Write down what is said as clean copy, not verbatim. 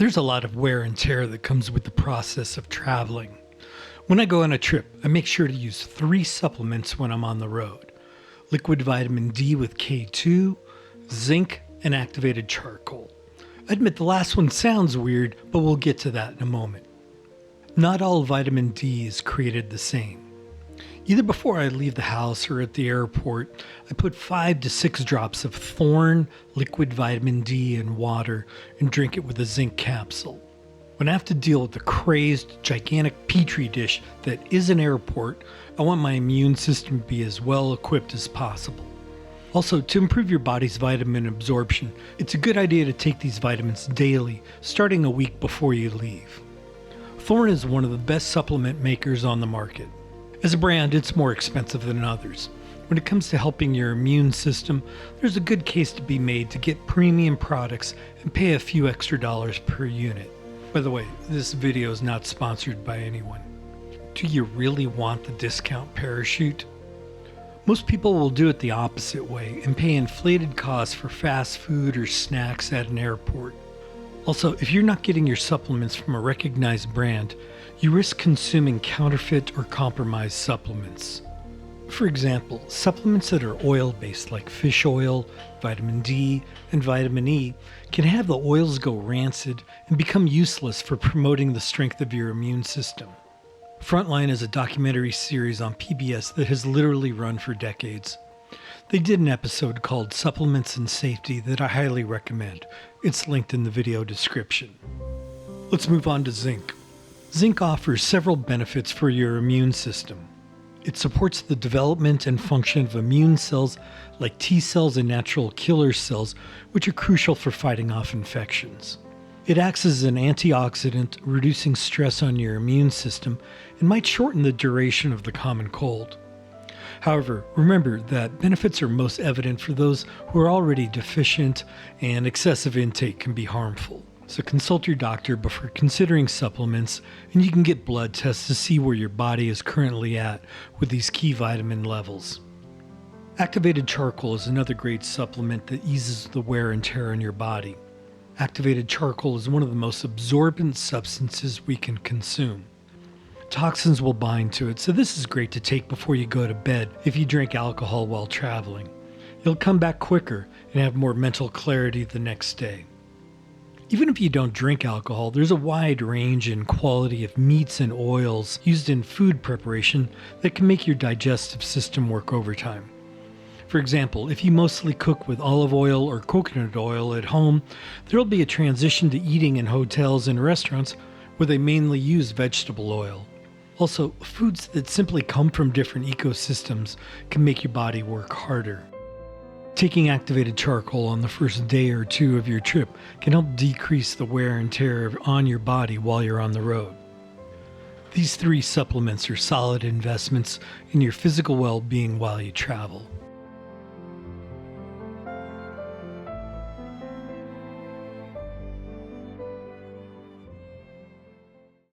There's a lot of wear and tear that comes with the process of traveling. When I go on a trip, I make sure to use 3 supplements when I'm on the road. Liquid vitamin D with K2, zinc, and activated charcoal. I admit the last one sounds weird, but we'll get to that in a moment. Not all vitamin D is created the same. Either before I leave the house or at the airport, I put 5 to 6 drops of Thorne liquid vitamin D in water and drink it with a zinc capsule. When I have to deal with the crazed, gigantic petri dish that is an airport, I want my immune system to be as well equipped as possible. Also, to improve your body's vitamin absorption, it's a good idea to take these vitamins daily, starting a week before you leave. Thorne is one of the best supplement makers on the market. As a brand, it's more expensive than others. When it comes to helping your immune system, there's a good case to be made to get premium products and pay a few extra dollars per unit. By the way, this video is not sponsored by anyone. Do you really want the discount parachute? Most people will do it the opposite way and pay inflated costs for fast food or snacks at an airport. Also, if you're not getting your supplements from a recognized brand, you risk consuming counterfeit or compromised supplements. For example, supplements that are oil-based like fish oil, vitamin D, and vitamin E can have the oils go rancid and become useless for promoting the strength of your immune system. Frontline is a documentary series on PBS that has literally run for decades. They did an episode called Supplements and Safety that I highly recommend. It's linked in the video description. Let's move on to zinc. Zinc offers several benefits for your immune system. It supports the development and function of immune cells like T cells and natural killer cells, which are crucial for fighting off infections. It acts as an antioxidant, reducing stress on your immune system, and might shorten the duration of the common cold. However, remember that benefits are most evident for those who are already deficient, and excessive intake can be harmful. So consult your doctor before considering supplements, and you can get blood tests to see where your body is currently at with these key vitamin levels. Activated charcoal is another great supplement that eases the wear and tear on your body. Activated charcoal is one of the most absorbent substances we can consume. Toxins will bind to it, so this is great to take before you go to bed if you drink alcohol while traveling. You'll come back quicker and have more mental clarity the next day. Even if you don't drink alcohol, there's a wide range and quality of meats and oils used in food preparation that can make your digestive system work overtime. For example, if you mostly cook with olive oil or coconut oil at home, there will be a transition to eating in hotels and restaurants where they mainly use vegetable oil. Also, foods that simply come from different ecosystems can make your body work harder. Taking activated charcoal on the first day or 2 of your trip can help decrease the wear and tear on your body while you're on the road. These 3 supplements are solid investments in your physical well-being while you travel.